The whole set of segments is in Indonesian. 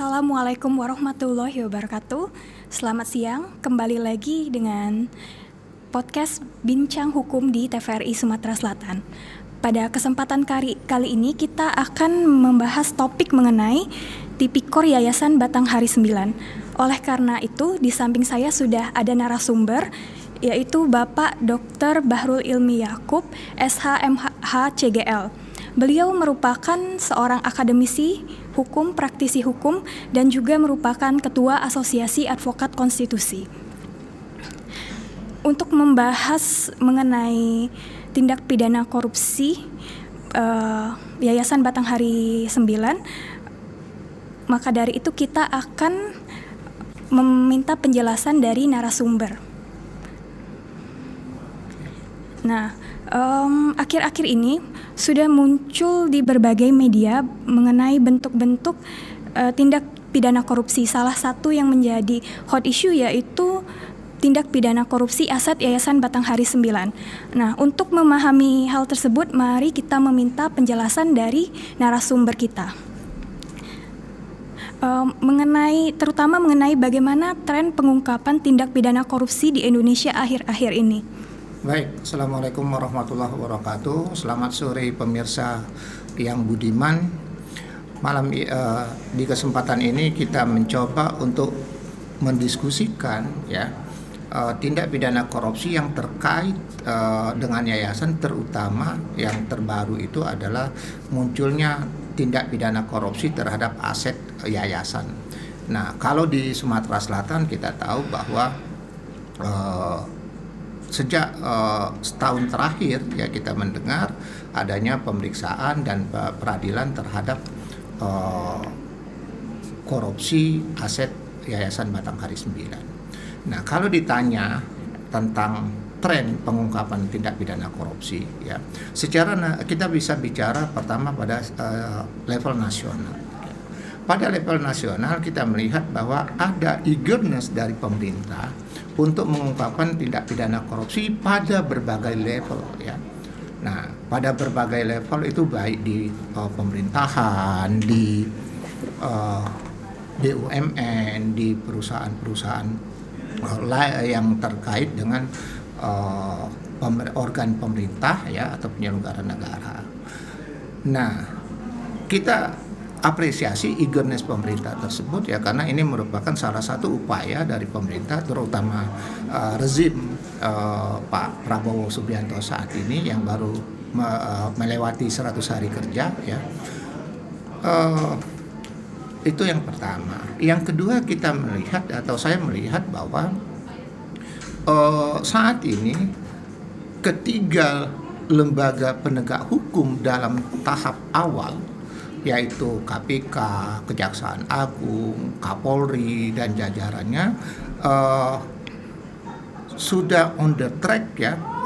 Assalamualaikum warahmatullahi wabarakatuh. Selamat siang, kembali lagi dengan podcast Bincang Hukum di TVRI Sumatera Selatan. Pada kesempatan kali ini kita akan membahas topik mengenai Tipikor Yayasan Batanghari 9. Oleh karena itu, di samping saya sudah ada narasumber, yaitu Bapak Dr. Bahrul Ilmi Yakub, SH.MH CGL. Beliau merupakan seorang akademisi hukum, praktisi hukum, dan juga merupakan Ketua Asosiasi Advokat Konstitusi. Untuk membahas mengenai tindak pidana korupsi Yayasan Batanghari 9, maka dari itu kita akan meminta penjelasan dari narasumber. Nah, akhir-akhir ini sudah muncul di berbagai media mengenai bentuk-bentuk tindak pidana korupsi. Salah satu yang menjadi hot issue yaitu tindak pidana korupsi aset Yayasan Batanghari 9. Nah, untuk memahami hal tersebut, mari kita meminta penjelasan dari narasumber kita. Terutama mengenai bagaimana tren pengungkapan tindak pidana korupsi di Indonesia akhir-akhir ini. Baik, Assalamualaikum warahmatullahi wabarakatuh. Selamat sore pemirsa yang budiman. Di kesempatan ini kita mencoba untuk mendiskusikan tindak pidana korupsi yang terkait dengan yayasan, terutama yang terbaru itu adalah munculnya tindak pidana korupsi terhadap aset yayasan. Nah, kalau di Sumatera Selatan kita tahu bahwa sejak setahun terakhir kita mendengar adanya pemeriksaan dan peradilan terhadap korupsi aset Yayasan Batanghari 9. Nah, kalau ditanya tentang tren pengungkapan tindak pidana korupsi, secara kita bisa bicara pertama pada level nasional. Pada level nasional kita melihat bahwa ada eagerness dari pemerintah untuk mengungkapkan tindak pidana korupsi pada berbagai level. Nah, pada berbagai level itu baik di pemerintahan, di BUMN, di perusahaan-perusahaan yang terkait dengan organ pemerintah atau penyelenggara negara. Nah, kita apresiasi eagerness pemerintah tersebut karena ini merupakan salah satu upaya dari pemerintah, terutama rezim Pak Prabowo Subianto saat ini yang baru melewati 100 hari kerja itu yang pertama. Yang kedua, kita melihat atau saya melihat bahwa saat ini ketiga lembaga penegak hukum dalam tahap awal, yaitu KPK, Kejaksaan Agung, Kapolri dan jajarannya sudah on the track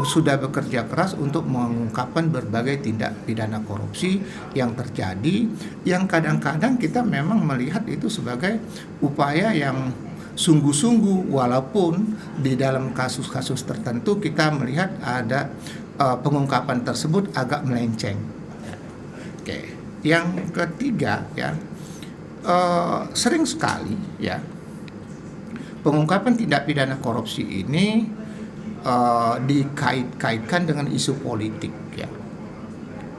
sudah bekerja keras untuk mengungkapkan berbagai tindak pidana korupsi yang terjadi, yang kadang-kadang kita memang melihat itu sebagai upaya yang sungguh-sungguh, walaupun di dalam kasus-kasus tertentu kita melihat ada pengungkapan tersebut agak melenceng. Oke. Yang ketiga sering sekali pengungkapan tindak pidana korupsi ini dikait-kaitkan dengan isu politik.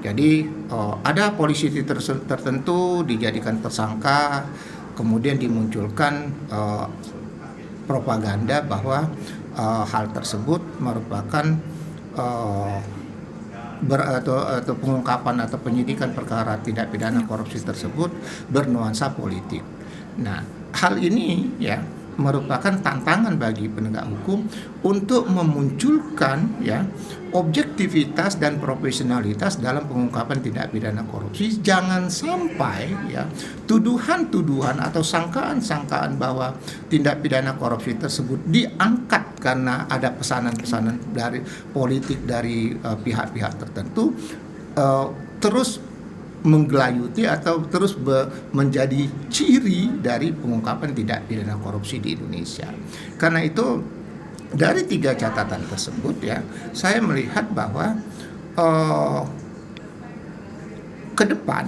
Jadi ada polisi tertentu dijadikan tersangka, kemudian dimunculkan propaganda bahwa hal tersebut merupakan atau pengungkapan atau penyidikan perkara tindak pidana korupsi tersebut bernuansa politik. Nah, hal ini merupakan tantangan bagi penegak hukum untuk memunculkan objektivitas dan profesionalitas dalam pengungkapan tindak pidana korupsi. Jangan sampai tuduhan-tuduhan atau sangkaan-sangkaan bahwa tindak pidana korupsi tersebut diangkat karena ada pesanan-pesanan dari politik dari pihak-pihak tertentu terus menggelayuti atau terus menjadi ciri dari pengungkapan tindak pidana korupsi di Indonesia. Karena itu dari tiga catatan tersebut saya melihat bahwa ke depan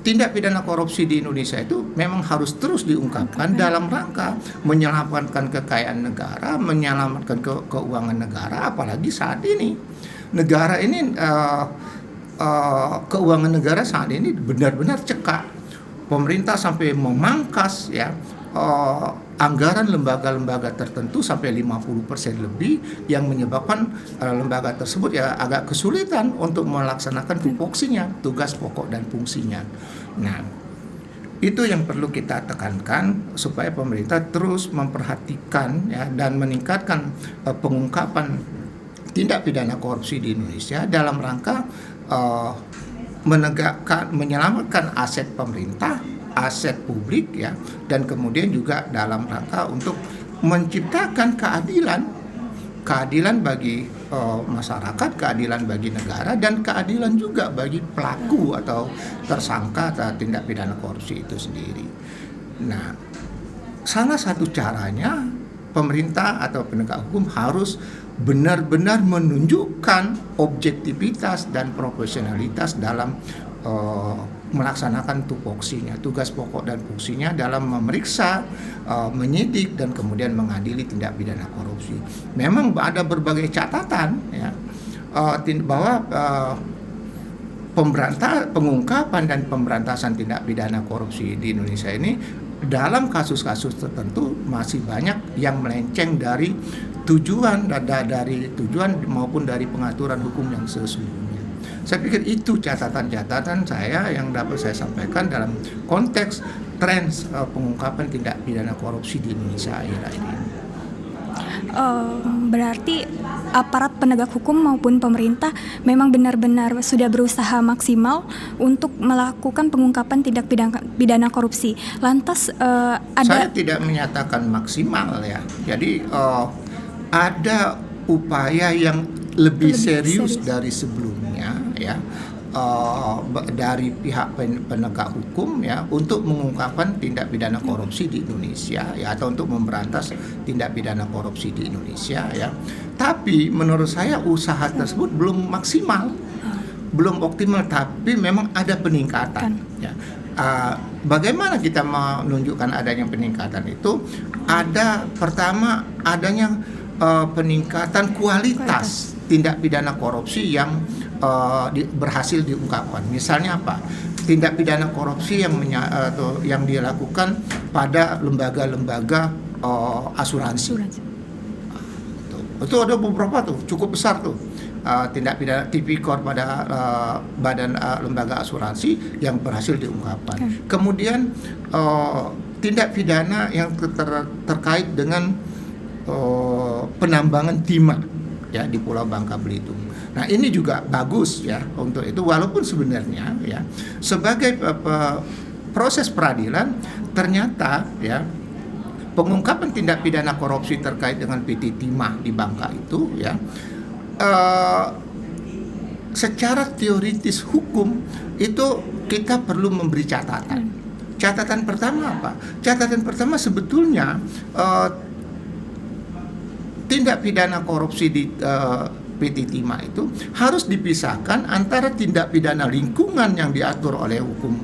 tindak pidana korupsi di Indonesia itu memang harus terus diungkapkan dalam rangka menyelamatkan kekayaan negara, menyelamatkan keuangan negara, apalagi saat ini negara ini keuangan negara saat ini benar-benar cekak. Pemerintah sampai memangkas ya anggaran lembaga-lembaga tertentu sampai 50% lebih, yang menyebabkan lembaga tersebut ya agak kesulitan untuk melaksanakan tupoksinya, tugas pokok dan fungsinya. Nah, itu yang perlu kita tekankan supaya pemerintah terus memperhatikan ya dan meningkatkan pengungkapan tindak pidana korupsi di Indonesia dalam rangka menyelamatkan aset pemerintah, aset publik ya, dan kemudian juga dalam rangka untuk menciptakan keadilan bagi masyarakat, keadilan bagi negara, dan keadilan juga bagi pelaku atau tersangka atau tindak pidana korupsi itu sendiri. Nah, salah satu caranya pemerintah atau penegak hukum harus benar-benar menunjukkan objektivitas dan profesionalitas dalam melaksanakan tupoksinya, tugas pokok dan fungsinya dalam memeriksa, menyidik, dan kemudian mengadili tindak pidana korupsi. Memang ada berbagai catatan ya, bahwa pengungkapan dan pemberantasan tindak pidana korupsi di Indonesia ini dalam kasus-kasus tertentu masih banyak yang melenceng dari tujuan maupun dari pengaturan hukum yang sesungguhnya. Saya pikir itu catatan-catatan saya yang dapat saya sampaikan dalam konteks tren pengungkapan tindak pidana korupsi di Indonesia akhir-akhir ini. Berarti aparat penegak hukum maupun pemerintah memang benar-benar sudah berusaha maksimal untuk melakukan pengungkapan tindak pidana korupsi. Lantas saya tidak menyatakan maksimal ya. Jadi ada upaya yang lebih serius dari sebelumnya ya, dari pihak penegak hukum ya, untuk mengungkapkan tindak pidana korupsi di Indonesia ya, atau untuk memberantas tindak pidana korupsi di Indonesia ya. Tapi menurut saya usaha tersebut belum maksimal, belum optimal, tapi memang ada peningkatan ya. Bagaimana kita menunjukkan adanya peningkatan itu? Pertama adanya peningkatan kualitas tindak pidana korupsi yang berhasil diungkapkan. Misalnya apa? Tindak pidana korupsi yang dilakukan pada lembaga-lembaga asuransi. Itu ada beberapa tuh, cukup besar tuh. Tindak pidana tipikor pada badan lembaga asuransi yang berhasil diungkapkan. Kemudian tindak pidana yang terkait dengan penambangan timah ya di Pulau Bangka Belitung. Nah, ini juga bagus ya untuk itu, walaupun sebenarnya ya sebagai proses peradilan ternyata ya pengungkapan tindak pidana korupsi terkait dengan PT Timah di Bangka itu ya secara teoritis hukum itu kita perlu memberi catatan. Catatan pertama apa? Catatan pertama sebetulnya tindak pidana korupsi di PT Timah itu harus dipisahkan antara tindak pidana lingkungan yang diatur oleh hukum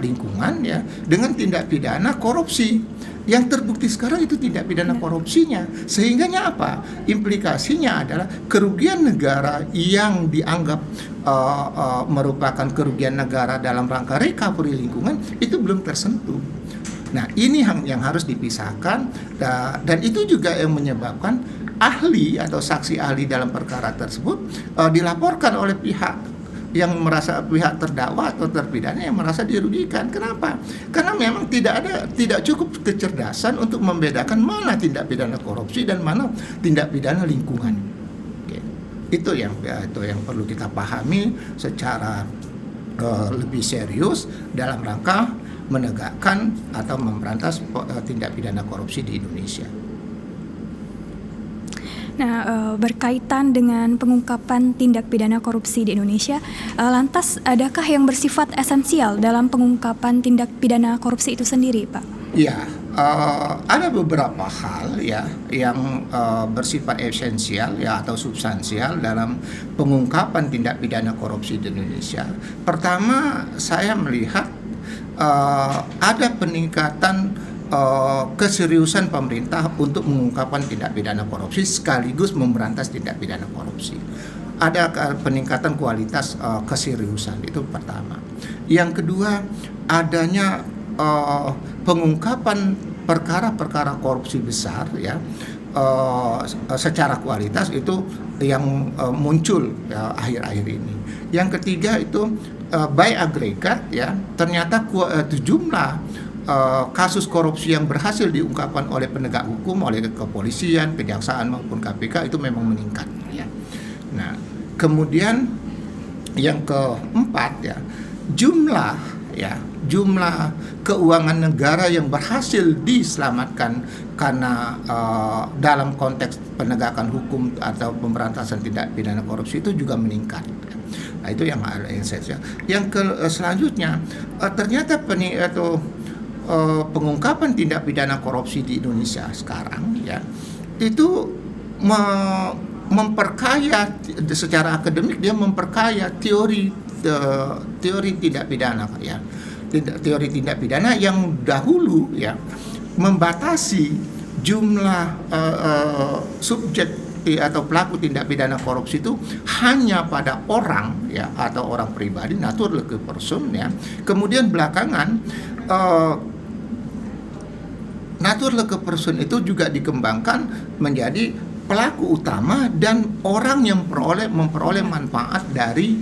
lingkungan ya, dengan tindak pidana korupsi yang terbukti sekarang itu tindak pidana korupsinya. Sehingganya apa? Implikasinya adalah kerugian negara yang dianggap merupakan kerugian negara dalam rangka recovery lingkungan itu belum tersentuh. Nah, ini yang harus dipisahkan, dan itu juga yang menyebabkan ahli atau saksi ahli dalam perkara tersebut dilaporkan oleh pihak pihak terdakwa atau terpidana yang merasa dirugikan. Kenapa? Karena memang tidak cukup kecerdasan untuk membedakan mana tindak pidana korupsi dan mana tindak pidana lingkungan. Oke. Itu yang perlu kita pahami secara lebih serius dalam rangka menegakkan atau memberantas tindak pidana korupsi di Indonesia. Nah, berkaitan dengan pengungkapan tindak pidana korupsi di Indonesia, lantas adakah yang bersifat esensial dalam pengungkapan tindak pidana korupsi itu sendiri, Pak? Ya, ada beberapa hal ya yang bersifat esensial ya atau substansial dalam pengungkapan tindak pidana korupsi di Indonesia. Pertama, saya melihat ada peningkatan keseriusan pemerintah untuk mengungkapkan tindak pidana korupsi sekaligus memberantas tindak pidana korupsi. Ada peningkatan kualitas keseriusan, itu pertama. Yang kedua, adanya pengungkapan perkara-perkara korupsi besar ya secara kualitas itu yang muncul ya, akhir-akhir ini. Yang ketiga itu by agregat ya, ternyata jumlah kasus korupsi yang berhasil diungkapkan oleh penegak hukum, oleh kepolisian, kejaksaan maupun KPK itu memang meningkat ya. Nah, kemudian yang keempat ya, jumlah keuangan negara yang berhasil diselamatkan karena dalam konteks penegakan hukum atau pemberantasan tindak pidana korupsi itu juga meningkat. Nah, itu yang esensial. Yang selanjutnya ternyata pengungkapan tindak pidana korupsi di Indonesia sekarang ya itu memperkaya secara akademik, dia memperkaya teori tindak pidana ya. Teori tindak pidana yang dahulu ya membatasi jumlah subjek atau pelaku tindak pidana korupsi itu hanya pada orang ya atau orang pribadi, natural person ya. Kemudian belakangan natural person itu juga dikembangkan menjadi pelaku utama dan orang yang memperoleh manfaat dari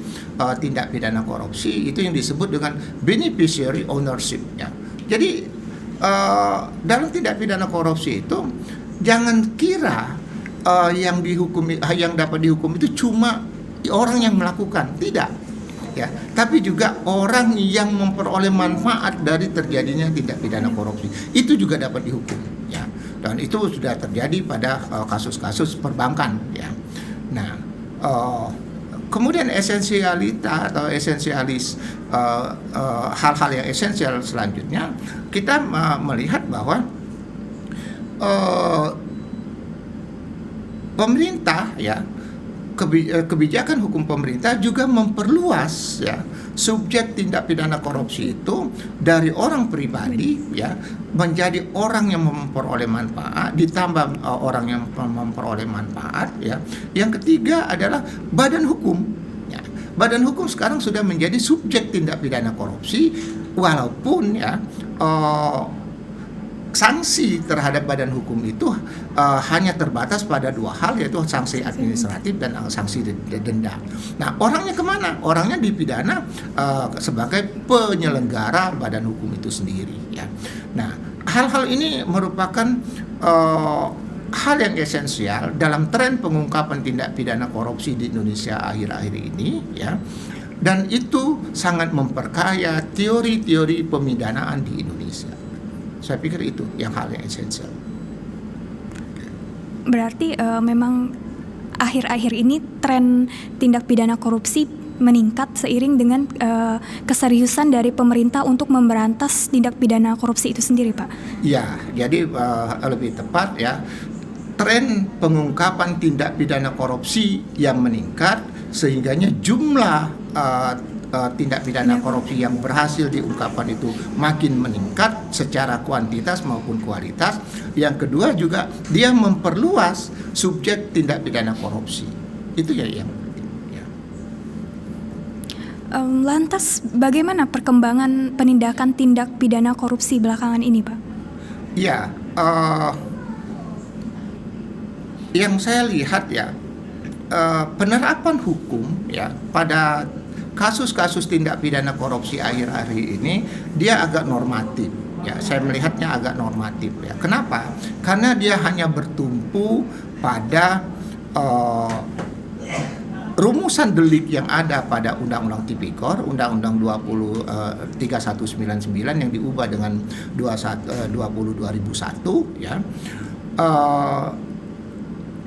tindak pidana korupsi, itu yang disebut dengan beneficiary ownership ya. Jadi dalam tindak pidana korupsi itu jangan kira yang dapat dihukum itu cuma orang yang melakukan, tidak ya, tapi juga orang yang memperoleh manfaat dari terjadinya tindak pidana korupsi itu juga dapat dihukum ya. Dan itu sudah terjadi pada kasus-kasus perbankan ya. Nah, kemudian hal-hal yang esensial selanjutnya kita melihat bahwa pemerintah ya, kebijakan hukum pemerintah juga memperluas ya subjek tindak pidana korupsi itu dari orang pribadi ya menjadi orang yang memperoleh manfaat, ditambah orang yang memperoleh manfaat ya. Yang ketiga adalah badan hukum ya. Badan hukum sekarang sudah menjadi subjek tindak pidana korupsi, walaupun ya sanksi terhadap badan hukum itu hanya terbatas pada dua hal, yaitu sanksi administratif dan sanksi denda. Nah, orangnya kemana? Orangnya dipidana sebagai penyelenggara badan hukum itu sendiri ya. Nah, hal-hal ini merupakan hal yang esensial dalam tren pengungkapan tindak pidana korupsi di Indonesia akhir-akhir ini ya. Dan itu sangat memperkaya teori-teori pemidanaan di Indonesia. Saya pikir itu yang hal yang esensial. Berarti memang akhir-akhir ini tren tindak pidana korupsi meningkat seiring dengan keseriusan dari pemerintah untuk memberantas tindak pidana korupsi itu sendiri, Pak. Ya, jadi lebih tepat ya, tren pengungkapan tindak pidana korupsi yang meningkat sehingganya jumlah tindak pidana korupsi yang berhasil diungkapkan itu makin meningkat secara kuantitas maupun kualitas. Yang kedua juga dia memperluas subjek tindak pidana korupsi. Itu ya yang penting ya. Lantas bagaimana perkembangan penindakan tindak pidana korupsi belakangan ini, Pak? Ya, yang saya lihat ya, penerapan hukum ya pada kasus-kasus tindak pidana korupsi akhir-akhir ini dia agak normatif ya. Saya melihatnya agak normatif ya. Kenapa? Karena dia hanya bertumpu pada rumusan delik yang ada pada Undang-Undang Tipikor, Undang-Undang 3199 yang diubah dengan 2001 ya.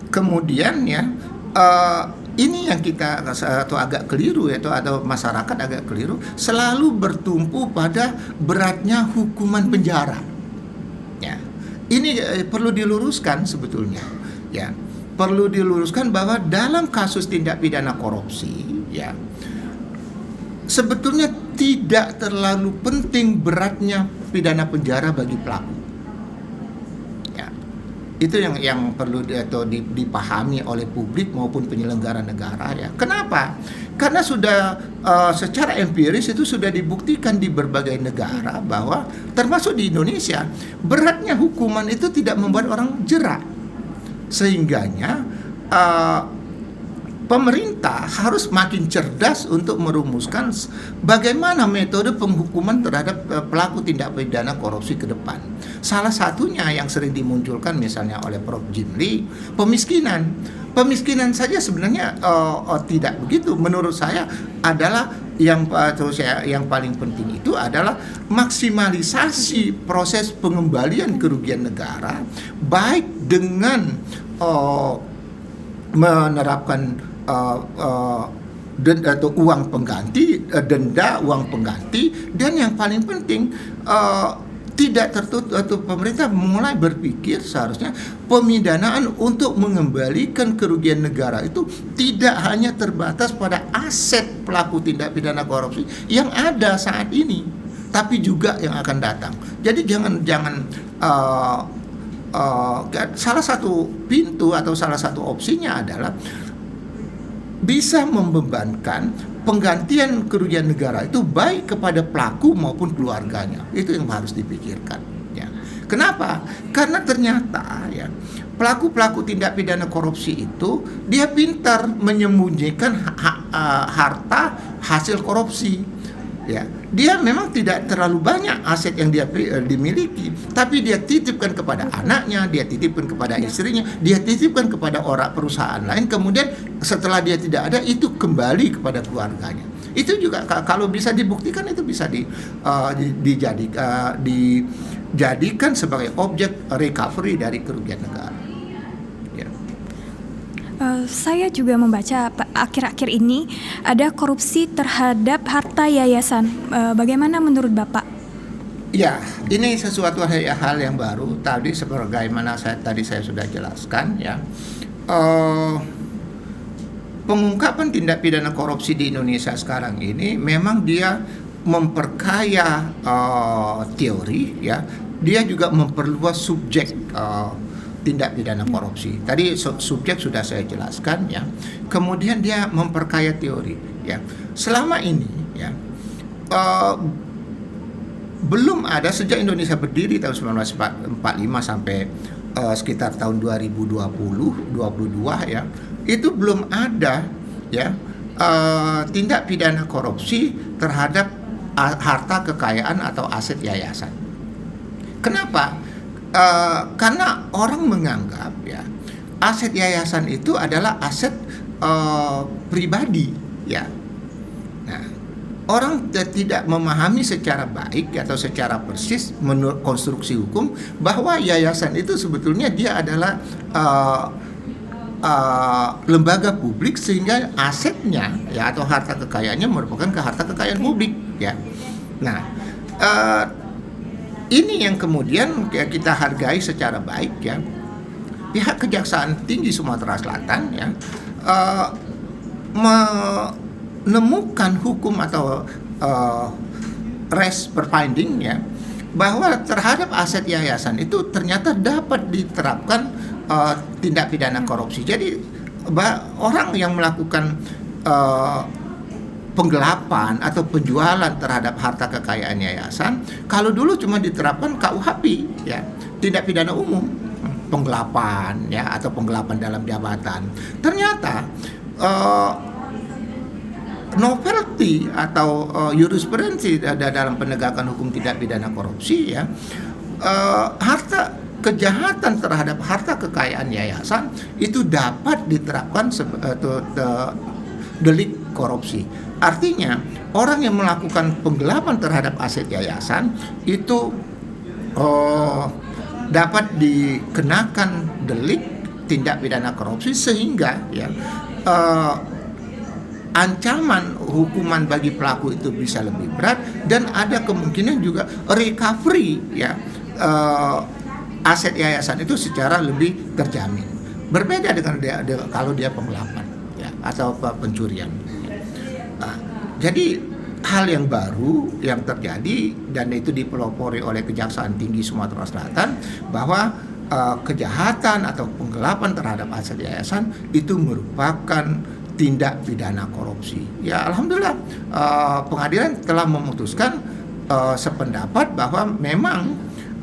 Kemudian ya ini yang kita atau agak keliru ya, atau masyarakat agak keliru, selalu bertumpu pada beratnya hukuman penjara ini perlu diluruskan sebetulnya, ya. Perlu diluruskan bahwa dalam kasus tindak pidana korupsi, ya, sebetulnya tidak terlalu penting beratnya pidana penjara bagi pelaku. Ya. Itu yang perlu dipahami oleh publik maupun penyelenggara negara, ya. Kenapa? Karena sudah secara empiris itu sudah dibuktikan di berbagai negara bahwa termasuk di Indonesia, beratnya hukuman itu tidak membuat orang jera. Sehingganya pemerintah harus makin cerdas untuk merumuskan bagaimana metode penghukuman terhadap pelaku tindak pidana korupsi ke depan. Salah satunya yang sering dimunculkan misalnya oleh Prof. Jimli, pemiskinan. Pemiskinan saja sebenarnya tidak begitu. Menurut saya adalah yang paling penting itu adalah maksimalisasi proses pengembalian kerugian negara, baik dengan menerapkan denda atau uang pengganti, denda, uang pengganti, dan yang paling penting tidak tertutup atau pemerintah mulai berpikir seharusnya pemidanaan untuk mengembalikan kerugian negara itu tidak hanya terbatas pada aset pelaku tindak pidana korupsi yang ada saat ini, tapi juga yang akan datang. Jadi jangan salah satu pintu atau salah satu opsinya adalah bisa membebankan penggantian kerugian negara itu baik kepada pelaku maupun keluarganya. Itu yang harus dipikirkan, ya. Kenapa? Karena ternyata, ya, pelaku-pelaku tindak pidana korupsi itu dia pintar menyembunyikan harta hasil korupsi. Ya, dia memang tidak terlalu banyak aset yang dia dimiliki, tapi dia titipkan kepada anaknya, dia titipkan kepada istrinya, dia titipkan kepada orang perusahaan lain. Kemudian setelah dia tidak ada, itu kembali kepada keluarganya. Itu juga kalau bisa dibuktikan, itu bisa dijadikan sebagai objek recovery dari kerugian negara. Ya. Saya juga membaca akhir-akhir ini ada korupsi terhadap harta yayasan. Bagaimana menurut Bapak? Ya, ini sesuatu hal yang baru. Tadi sebagaimana saya sudah jelaskan, ya. Pengungkapan tindak pidana korupsi di Indonesia sekarang ini memang dia memperkaya teori, ya. Dia juga memperluas subjek tindak pidana korupsi. Tadi subjek sudah saya jelaskan, ya. Kemudian dia memperkaya teori, ya. Selama ini, ya, belum ada sejak Indonesia berdiri tahun 1945 sampai sekitar tahun 2022, ya. Itu belum ada, ya, tindak pidana korupsi terhadap harta kekayaan atau aset yayasan. Kenapa? Karena orang menganggap, ya, aset yayasan itu adalah aset pribadi, ya. Nah, orang tidak memahami secara baik atau secara persis menurut konstruksi hukum bahwa yayasan itu sebetulnya dia adalah lembaga publik, sehingga asetnya, ya, atau harta kekayaannya merupakan harta kekayaan publik, ya. Nah, ini yang kemudian kita hargai secara baik, ya. Pihak Kejaksaan Tinggi Sumatera Selatan, ya, menemukan hukum atau res perfinding, ya, bahwa terhadap aset yayasan itu ternyata dapat diterapkan tindak pidana korupsi. Jadi orang yang melakukan penggelapan atau penjualan terhadap harta kekayaan yayasan, kalau dulu cuma diterapkan KUHP, ya, tindak pidana umum, penggelapan, ya, atau penggelapan dalam jabatan. Ternyata novelty atau jurisprudensi dalam penegakan hukum tindak pidana korupsi, ya, kejahatan terhadap harta kekayaan yayasan itu dapat diterapkan delik korupsi. Artinya orang yang melakukan penggelapan terhadap aset yayasan itu dapat dikenakan delik tindak pidana korupsi, sehingga, ya, ancaman hukuman bagi pelaku itu bisa lebih berat, dan ada kemungkinan juga recovery, ya, aset yayasan itu secara lebih terjamin. Berbeda dengan kalau dia penggelapan ya, atau pencurian. Nah, jadi hal yang baru yang terjadi dan itu dipelopori oleh Kejaksaan Tinggi Sumatera Selatan bahwa kejahatan atau penggelapan terhadap aset yayasan itu merupakan tindak pidana korupsi. Ya alhamdulillah pengadilan telah memutuskan sependapat bahwa memang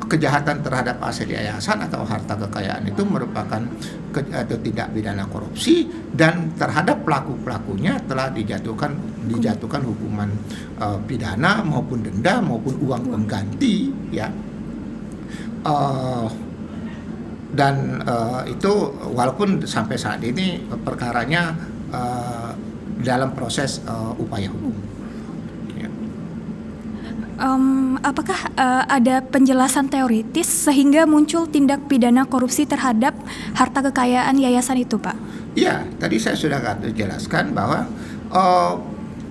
kejahatan terhadap aset yayasan atau harta kekayaan itu merupakan atau tindak pidana korupsi dan terhadap pelaku-pelakunya telah dijatuhkan hukuman pidana maupun denda maupun uang pengganti ya. Dan itu walaupun sampai saat ini perkaranya dalam proses upaya hukum. Apakah ada penjelasan teoritis sehingga muncul tindak pidana korupsi terhadap harta kekayaan yayasan itu, Pak? Iya, tadi saya sudah jelaskan bahwa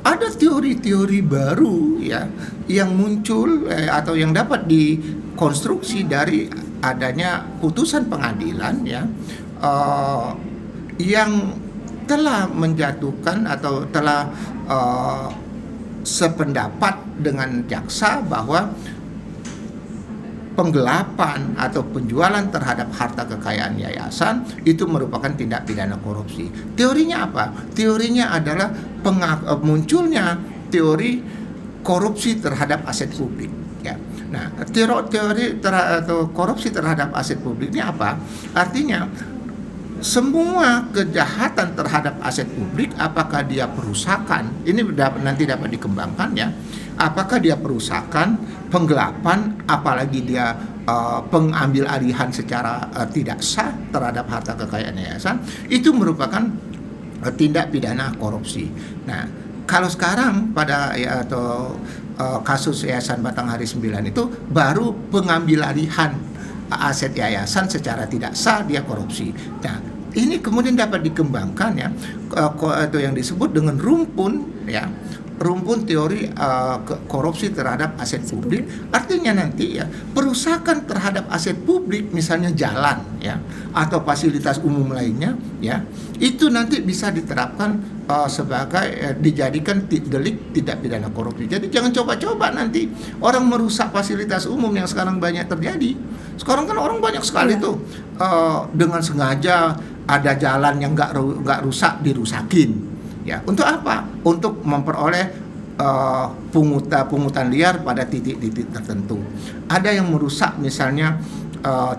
ada teori-teori baru ya yang muncul atau yang dapat dikonstruksi dari adanya putusan pengadilan ya yang telah menjatuhkan atau telah sependapat dengan jaksa bahwa penggelapan atau penjualan terhadap harta kekayaan yayasan itu merupakan tindak pidana korupsi. Teorinya apa? Teorinya adalah munculnya teori korupsi terhadap aset publik. Ya. Nah, teori atau korupsi terhadap aset publik ini apa? Artinya semua kejahatan terhadap aset publik, apakah dia perusakan, ini nanti dapat dikembangkan ya. Apakah dia perusakan, penggelapan, apalagi dia pengambil alihan secara tidak sah terhadap harta kekayaan yayasan, itu merupakan tindak pidana korupsi. Nah, kalau sekarang pada kasus Yayasan Batanghari 9 itu baru pengambil alihan aset yayasan secara tidak sah, dia korupsi. Nah, ini kemudian dapat dikembangkan ya atau yang disebut dengan rumpun ya, rumpun teori korupsi terhadap aset publik. Artinya nanti ya perusakan terhadap aset publik, misalnya jalan ya atau fasilitas umum lainnya ya, itu nanti bisa diterapkan sebagai dijadikan delik tidak pidana korupsi. Jadi jangan coba-coba nanti orang merusak fasilitas umum yang sekarang banyak terjadi. Sekarang kan orang banyak sekali tuh dengan sengaja ada jalan yang nggak rusak dirusakin. Ya, untuk apa? Untuk memperoleh pungutan liar pada titik-titik tertentu. Ada yang merusak misalnya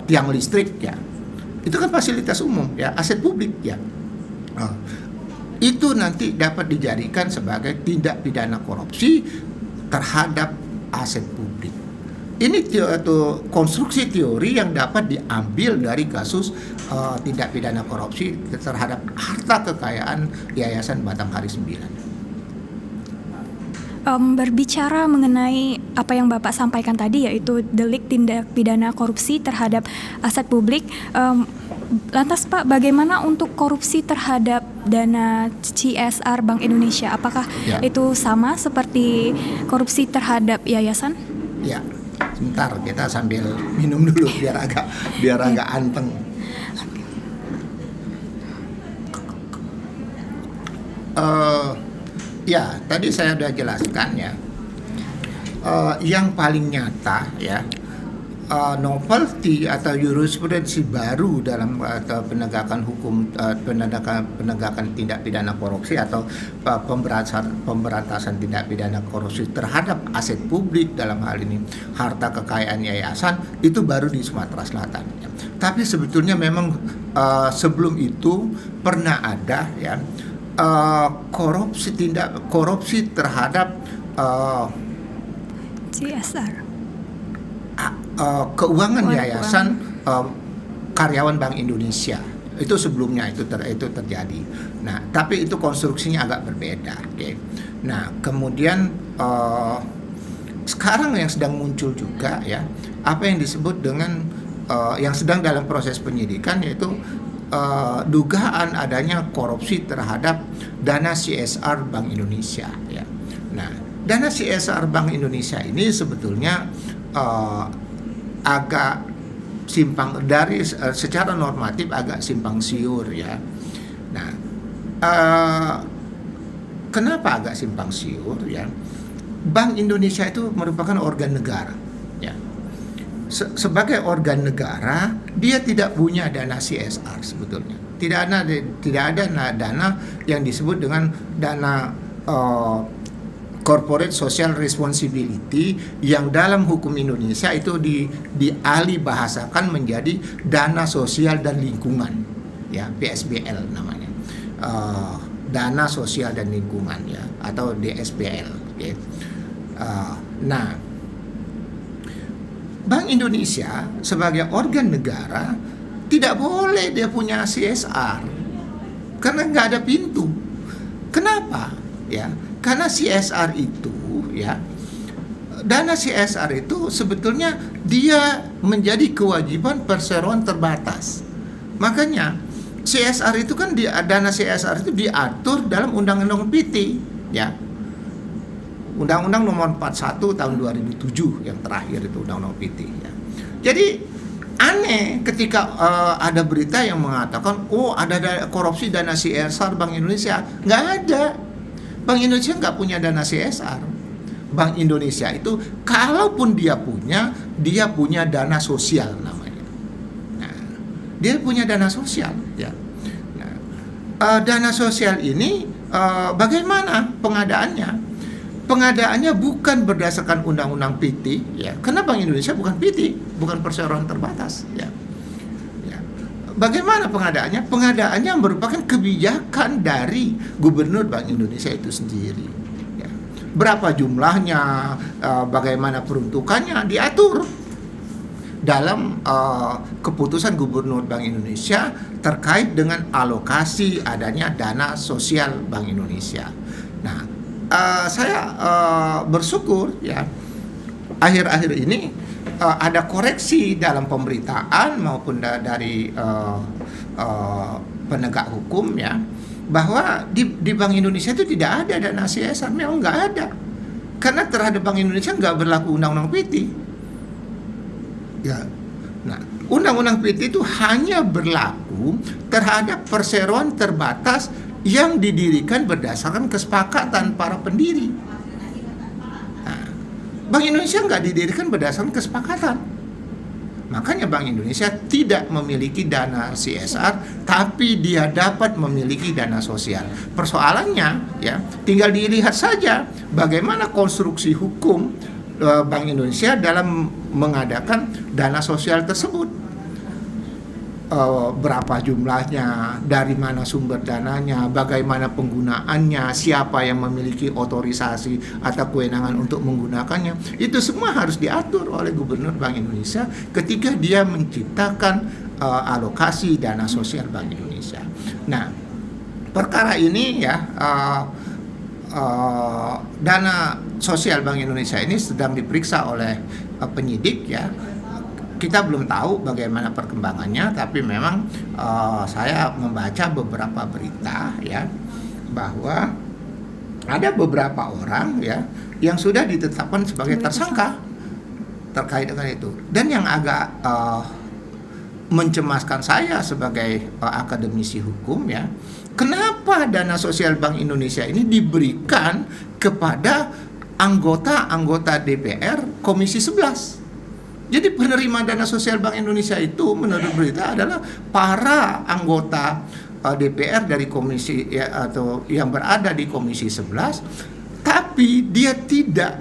tiang listrik ya. Itu kan fasilitas umum ya, aset publik ya. Itu nanti dapat dijadikan sebagai tindak pidana korupsi terhadap aset publik. Ini konstruksi teori yang dapat diambil dari kasus tindak pidana korupsi terhadap harta kekayaan Yayasan Batanghari 9. Berbicara mengenai apa yang Bapak sampaikan tadi, yaitu delik tindak pidana korupsi terhadap aset publik, lantas Pak, bagaimana untuk korupsi terhadap dana CSR Bank Indonesia? Apakah itu sama seperti korupsi terhadap yayasan? Ya, sebentar kita sambil minum dulu biar agak anteng. Ya, tadi saya sudah jelaskan ya. Yang paling nyata ya, novelty atau jurisprudensi baru dalam penegakan hukum, penegakan tindak pidana korupsi atau pemberantasan tindak pidana korupsi terhadap aset publik, dalam hal ini harta kekayaan yayasan, itu baru di Sumatera Selatan. Tapi sebetulnya memang sebelum itu pernah ada ya korupsi terhadap CSR, keuangan yayasan karyawan Bank Indonesia. Itu sebelumnya itu terjadi. Nah, tapi itu konstruksinya agak berbeda. Okay. Nah, kemudian sekarang yang sedang muncul juga ya, apa yang disebut dengan yang sedang dalam proses penyidikan, yaitu dugaan adanya korupsi terhadap dana CSR Bank Indonesia ya. Nah, dana CSR Bank Indonesia ini sebetulnya agak secara normatif agak simpang siur ya. Nah, kenapa agak simpang siur ya? Bank Indonesia itu merupakan organ negara ya. Sebagai organ negara, dia tidak punya dana CSR sebetulnya. Tidak ada dana yang disebut dengan dana corporate social responsibility, yang dalam hukum Indonesia itu dialih bahasakan menjadi dana sosial dan lingkungan ya, PSBL namanya, dana sosial dan lingkungan ya, atau DSBL ya. Nah, Bank Indonesia sebagai organ negara tidak boleh dia punya CSR karena nggak ada pintu. Kenapa ya? Karena CSR itu ya, dana CSR itu sebetulnya dia menjadi kewajiban perseroan terbatas. Makanya CSR itu kan dana CSR itu diatur dalam Undang-Undang PT ya. Undang-Undang Nomor 41 tahun 2007 yang terakhir itu Undang-Undang PT ya. Jadi aneh ketika ada berita yang mengatakan ada korupsi dana CSR Bank Indonesia. Nggak ada. Bank Indonesia nggak punya dana CSR. Bank Indonesia itu kalaupun dia punya dana sosial namanya. Nah, dia punya dana sosial ya. Nah, dana sosial ini bagaimana pengadaannya? Pengadaannya bukan berdasarkan Undang-Undang PT ya. Karena Bank Indonesia bukan PT, bukan perseroan terbatas ya. Bagaimana pengadaannya? Pengadaannya merupakan kebijakan dari Gubernur Bank Indonesia itu sendiri. Ya. Berapa jumlahnya, bagaimana peruntukannya diatur dalam keputusan Gubernur Bank Indonesia terkait dengan alokasi adanya dana sosial Bank Indonesia. Nah, saya bersyukur ya akhir-akhir ini ada koreksi dalam pemberitaan maupun dari penegak hukum ya, bahwa di Bank Indonesia itu tidak ada dana CSR. Memang nggak ada, karena terhadap Bank Indonesia nggak berlaku Undang-Undang PT ya. Nah, Undang-Undang PT itu hanya berlaku terhadap perseroan terbatas yang didirikan berdasarkan kesepakatan para pendiri. Bank Indonesia nggak didirikan berdasarkan kesepakatan. Makanya Bank Indonesia tidak memiliki dana CSR, tapi dia dapat memiliki dana sosial. Persoalannya ya, tinggal dilihat saja bagaimana konstruksi hukum Bank Indonesia dalam mengadakan dana sosial tersebut. Berapa jumlahnya, dari mana sumber dananya, bagaimana penggunaannya, siapa yang memiliki otorisasi atau kewenangan untuk menggunakannya. Itu semua harus diatur oleh Gubernur Bank Indonesia ketika dia menciptakan alokasi dana sosial Bank Indonesia. Nah, perkara ini ya, dana sosial Bank Indonesia ini sedang diperiksa oleh penyidik ya. Kita belum tahu bagaimana perkembangannya, tapi memang saya membaca beberapa berita ya, bahwa ada beberapa orang ya yang sudah ditetapkan sebagai tersangka terkait dengan itu. Dan yang agak mencemaskan saya sebagai akademisi hukum ya, kenapa dana sosial Bank Indonesia ini diberikan kepada anggota DPR Komisi 11. Jadi penerima dana sosial Bank Indonesia itu menurut berita adalah para anggota DPR dari komisi ya, atau yang berada di Komisi 11, tapi dia tidak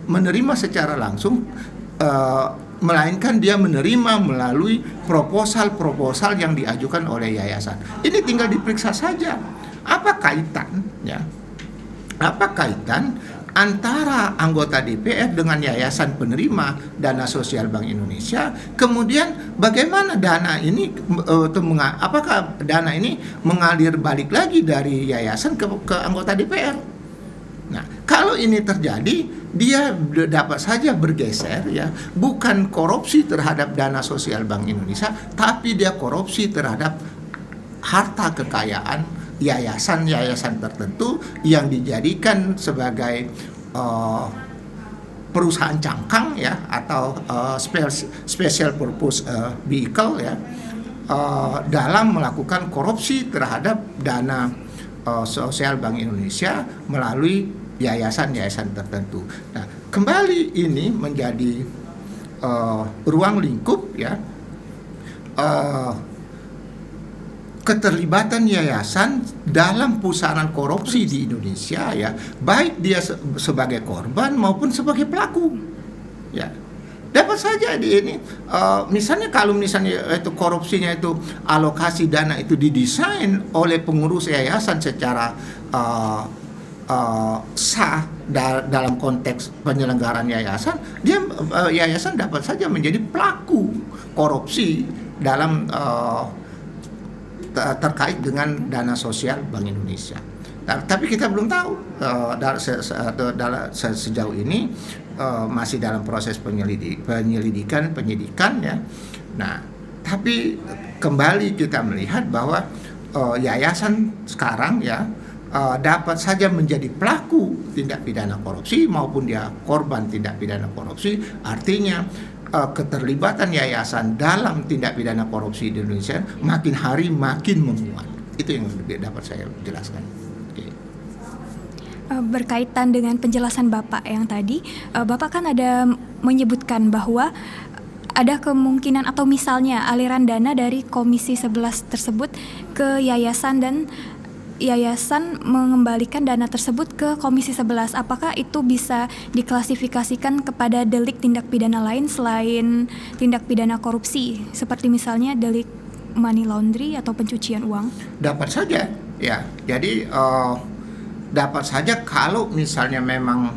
menerima secara langsung, melainkan dia menerima melalui proposal yang diajukan oleh yayasan. Ini tinggal diperiksa saja. Apa kaitan ya? Apa kaitan antara anggota DPR dengan yayasan penerima dana sosial Bank Indonesia? Kemudian bagaimana dana ini apakah dana ini mengalir balik lagi dari yayasan ke anggota DPR? Nah, kalau ini terjadi, dia dapat saja bergeser ya, bukan korupsi terhadap dana sosial Bank Indonesia, tapi dia korupsi terhadap harta kekayaan yayasan-yayasan tertentu yang dijadikan sebagai perusahaan cangkang ya atau special purpose vehicle ya dalam melakukan korupsi terhadap dana sosial Bank Indonesia melalui yayasan-yayasan tertentu. Nah, kembali ini menjadi ruang lingkup ya keterlibatan yayasan dalam pusaran korupsi di Indonesia ya, baik dia sebagai korban maupun sebagai pelaku ya. Dapat saja di ini misalnya kalau misalnya itu korupsinya itu alokasi dana itu didesain oleh pengurus yayasan secara sah dalam konteks penyelenggaraan yayasan, dia yayasan dapat saja menjadi pelaku korupsi dalam terkait dengan dana sosial Bank Indonesia. Tapi kita belum tahu sejauh ini masih dalam proses penyidikan ya. Nah, tapi kembali kita melihat bahwa yayasan sekarang ya dapat saja menjadi pelaku tindak pidana korupsi maupun dia korban tindak pidana korupsi. Artinya keterlibatan yayasan dalam tindak pidana korupsi di Indonesia makin hari makin menguat. Itu yang dapat saya jelaskan. Berkaitan dengan penjelasan Bapak yang tadi, Bapak kan ada menyebutkan bahwa ada kemungkinan atau misalnya aliran dana dari Komisi 11 tersebut ke yayasan dan yayasan mengembalikan dana tersebut ke Komisi 11. Apakah itu bisa diklasifikasikan kepada delik tindak pidana lain selain tindak pidana korupsi, seperti misalnya delik money laundry atau pencucian uang? Dapat saja, ya. Jadi dapat saja kalau misalnya memang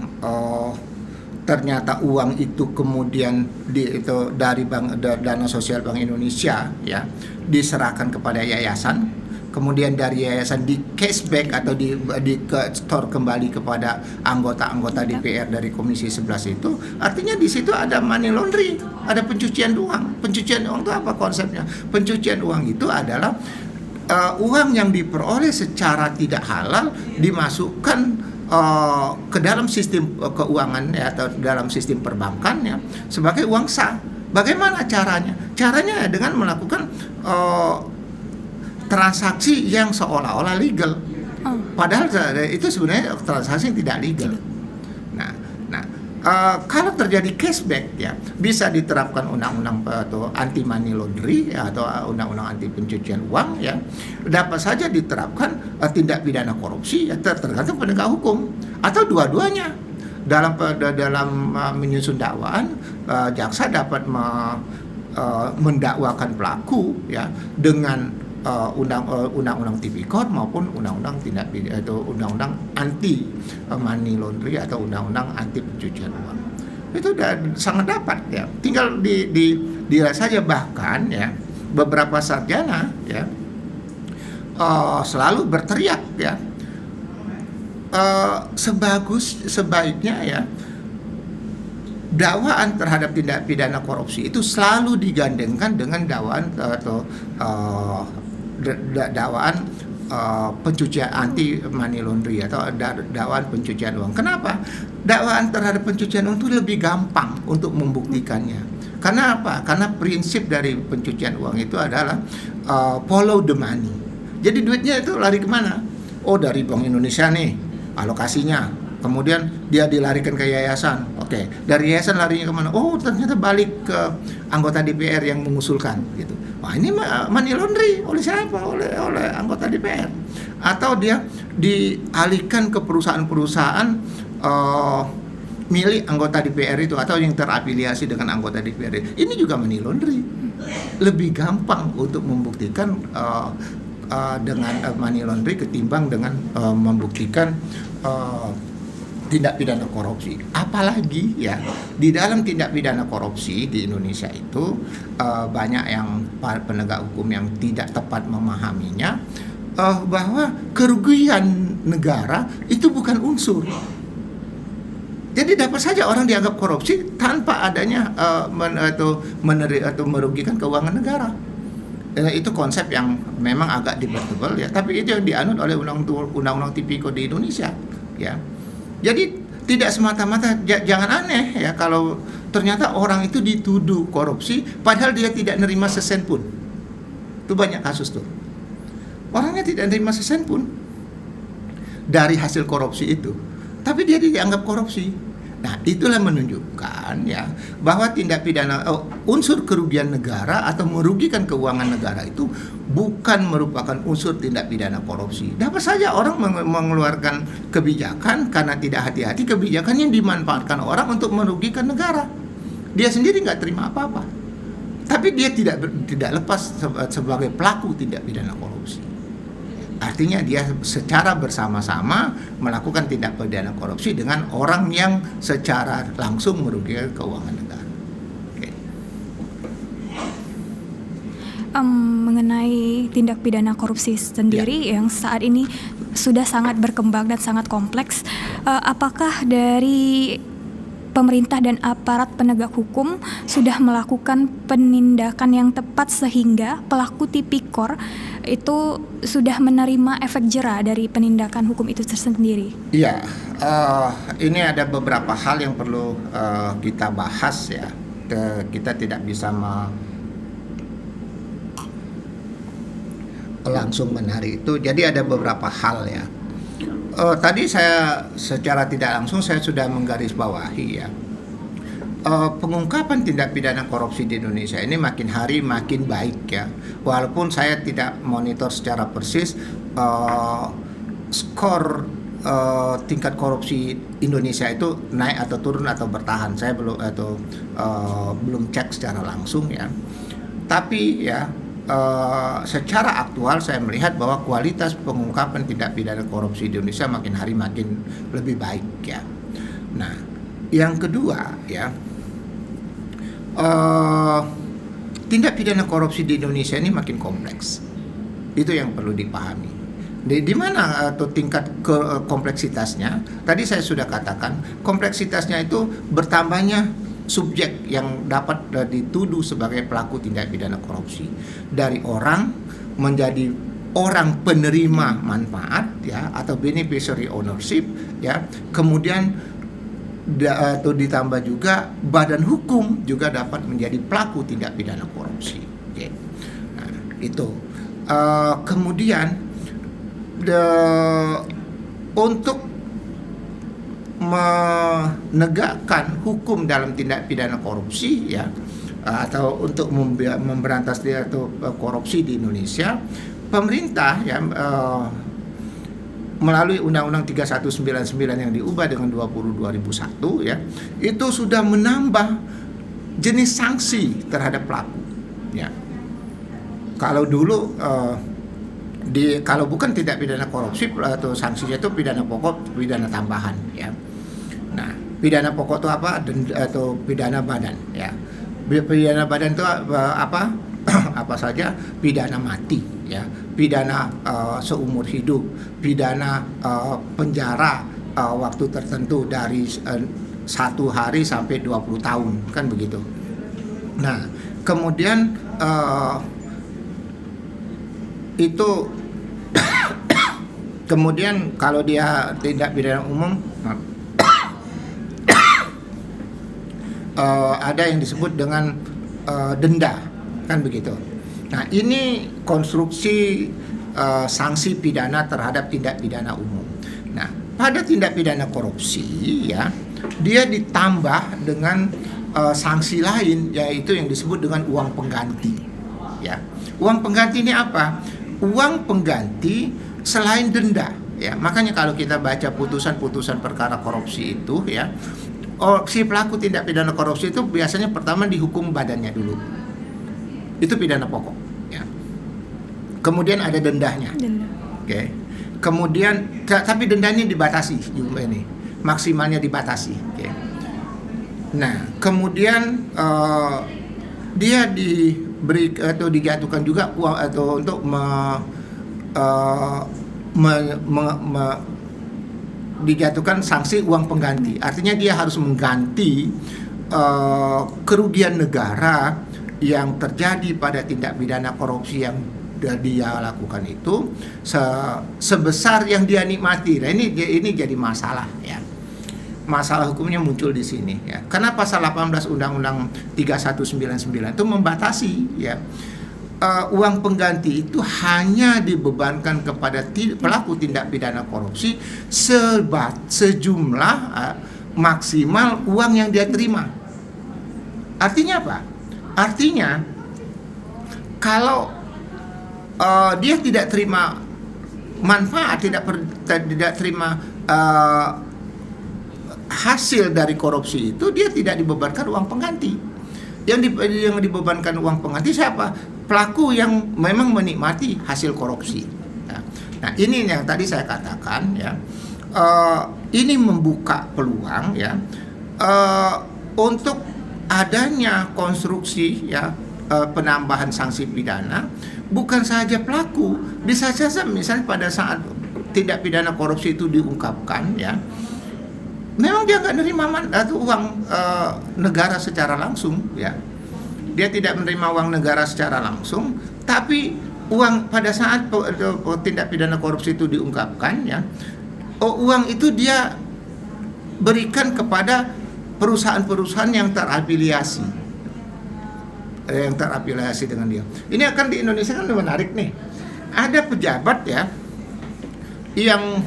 ternyata uang itu kemudian dari dana sosial Bank Indonesia ya diserahkan kepada yayasan. Kemudian dari yayasan di cashback atau di store kembali kepada anggota-anggota DPR dari Komisi 11 itu, artinya di situ ada money laundry, ada pencucian uang. Pencucian uang itu apa konsepnya? Pencucian uang itu adalah uang yang diperoleh secara tidak halal dimasukkan ke dalam sistem keuangan ya, atau dalam sistem perbankan ya, sebagai uang sah. Bagaimana caranya? Caranya dengan melakukan transaksi yang seolah-olah legal, padahal itu sebenarnya transaksi yang tidak legal. Nah, kalau terjadi cashback ya bisa diterapkan undang-undang atau anti money laundry ya, atau undang-undang anti pencucian uang ya, dapat saja diterapkan tindak pidana korupsi ya, tergantung penegak hukum atau dua-duanya. Dalam menyusun dakwaan, jaksa dapat mendakwakan pelaku ya dengan undang-undang tipikor maupun undang-undang tindak pidana atau undang-undang anti money laundry atau undang-undang anti pencucian uang. Itu sangat dapat ya. Tinggal dilihat saja, bahkan ya beberapa sarjana ya selalu berteriak ya, sebaiknya ya dakwaan terhadap tindak pidana korupsi itu selalu digandengkan dengan dakwaan atau dakwaan pencucian anti money laundry atau dakwaan pencucian uang. Kenapa? Dakwaan terhadap pencucian uang itu lebih gampang untuk membuktikannya. Karena apa? Karena prinsip dari pencucian uang itu adalah follow the money. Jadi duitnya itu lari kemana? Oh, dari Bank Indonesia nih alokasinya. Kemudian dia dilarikan ke yayasan. Oke, dari yayasan larinya kemana? Oh, ternyata balik ke anggota DPR yang mengusulkan gitu. Wah, ini money laundry oleh siapa? Oleh anggota DPR. Atau dia dialihkan ke perusahaan-perusahaan milik anggota DPR itu atau yang terafiliasi dengan anggota DPR. Ini juga money laundry. Lebih gampang untuk membuktikan dengan money laundry ketimbang dengan membuktikan tindak pidana korupsi. Apalagi ya di dalam tindak pidana korupsi di Indonesia itu banyak yang penegak hukum yang tidak tepat memahaminya, bahwa kerugian negara itu bukan unsur. Jadi dapat saja orang dianggap korupsi tanpa adanya atau merugikan keuangan negara. Itu konsep yang memang agak debatable ya, tapi itu yang dianut oleh undang-undang tipikor di Indonesia ya. Jadi tidak semata-mata jangan aneh ya kalau ternyata orang itu dituduh korupsi padahal dia tidak nerima sesen pun. Itu banyak kasus tuh. Orangnya tidak nerima sesen pun dari hasil korupsi itu, tapi dia dianggap korupsi. Nah, itulah menunjukkan ya bahwa tindak pidana unsur kerugian negara atau merugikan keuangan negara itu bukan merupakan unsur tindak pidana korupsi. Dapat saja orang mengeluarkan kebijakan karena tidak hati-hati, kebijakan yang dimanfaatkan orang untuk merugikan negara. Dia sendiri nggak terima apa-apa, tapi dia tidak lepas sebagai pelaku tindak pidana korupsi. Artinya dia secara bersama-sama melakukan tindak pidana korupsi dengan orang yang secara langsung merugikan keuangan negara. Okay. Mengenai tindak pidana korupsi sendiri yang saat ini sudah sangat berkembang dan sangat kompleks, apakah dari pemerintah dan aparat penegak hukum sudah melakukan penindakan yang tepat sehingga pelaku tipikor itu sudah menerima efek jera dari penindakan hukum itu tersendiri? Iya, ini ada beberapa hal yang perlu kita bahas ya. Kita tidak bisa langsung menarik itu. Jadi ada beberapa hal ya. Tadi saya secara tidak langsung saya sudah menggarisbawahi ya, pengungkapan tindak pidana korupsi di Indonesia ini makin hari makin baik ya. Walaupun saya tidak monitor secara persis skor tingkat korupsi Indonesia itu naik atau turun atau bertahan. Saya belum cek secara langsung ya. Tapi ya, secara aktual saya melihat bahwa kualitas pengungkapan tindak pidana korupsi di Indonesia makin hari makin lebih baik ya. Nah, yang kedua ya, tindak pidana korupsi di Indonesia ini makin kompleks. Itu yang perlu dipahami. Di mana atau tingkat kompleksitasnya? Tadi saya sudah katakan kompleksitasnya itu bertambahnya subjek yang dapat dituduh sebagai pelaku tindak pidana korupsi, dari orang menjadi orang penerima manfaat ya atau beneficiary ownership ya, kemudian atau ditambah juga badan hukum juga dapat menjadi pelaku tindak pidana korupsi. Okay. Nah, itu kemudian untuk menegakkan hukum dalam tindak pidana korupsi ya, atau untuk memberantas korupsi di Indonesia, pemerintah ya melalui Undang-Undang 3199 yang diubah dengan 2001 ya, itu sudah menambah jenis sanksi terhadap pelaku ya. Kalau dulu kalau bukan tindak pidana korupsi atau sanksinya itu pidana pokok, pidana tambahan ya. Nah, pidana pokok itu apa? Atau pidana badan ya. Pidana badan itu apa? Apa saja? Pidana mati ya, pidana seumur hidup, pidana penjara waktu tertentu dari 1 hari sampai 20 tahun kan begitu. Nah, kemudian itu kemudian kalau dia tindak pidana umum ada yang disebut dengan denda kan begitu. Nah, ini konstruksi sanksi pidana terhadap tindak pidana umum. Nah, pada tindak pidana korupsi ya, dia ditambah dengan sanksi lain, yaitu yang disebut dengan uang pengganti ya. Uang pengganti ini apa? Uang pengganti selain denda ya. Makanya kalau kita baca putusan-putusan perkara korupsi itu ya, si pelaku tindak pidana korupsi itu biasanya pertama dihukum badannya dulu. Itu pidana pokok ya. Kemudian ada dendanya. Oke. Kemudian tapi dendanya dibatasi jumlah ini. Maksimalnya dibatasi, oke. Nah, kemudian dia diberi atau dijatuhkan juga uang atau untuk dijatuhkan sanksi uang pengganti. Artinya dia harus mengganti kerugian negara yang terjadi pada tindak pidana korupsi yang dia lakukan itu sebesar yang dia nikmati. Nah, ini jadi masalah ya. masalah hukumnya muncul di sini ya. Karena pasal 18 Undang-Undang 3199 itu membatasi ya, uang pengganti itu hanya dibebankan kepada pelaku tindak pidana korupsi sejumlah maksimal uang yang dia terima. Artinya apa? Artinya kalau dia tidak terima manfaat, tidak terima hasil dari korupsi itu, dia tidak dibebankan uang pengganti. Yang dibebankan uang pengganti siapa? Pelaku yang memang menikmati hasil korupsi. Nah, ini yang tadi saya katakan ya, ini membuka peluang ya untuk adanya konstruksi ya, penambahan sanksi pidana. Bukan saja pelaku, bisa saja misalnya pada saat tindak pidana korupsi itu diungkapkan ya, memang dia nggak menerima uang negara secara langsung ya, dia tidak menerima uang negara secara langsung, tapi uang pada saat tindak pidana korupsi itu diungkapkan ya, uang itu dia berikan kepada perusahaan-perusahaan yang terafiliasi dengan dia. Ini akan di Indonesia kan menarik nih. Ada pejabat ya yang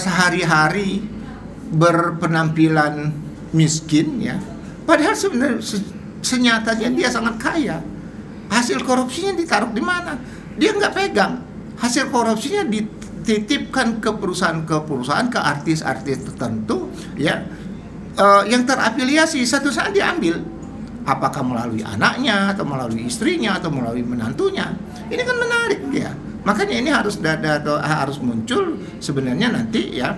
sehari-hari berpenampilan miskin ya, padahal sebenarnya senyatanya dia sangat kaya. Hasil korupsinya ditaruh di mana? Dia nggak pegang. Hasil korupsinya dititipkan ke perusahaan, ke artis-artis tertentu ya, yang terafiliasi. Satu saat diambil. Apakah melalui anaknya, atau melalui istrinya, atau melalui menantunya? Ini kan menarik ya. Makanya ini harus muncul sebenarnya nanti ya,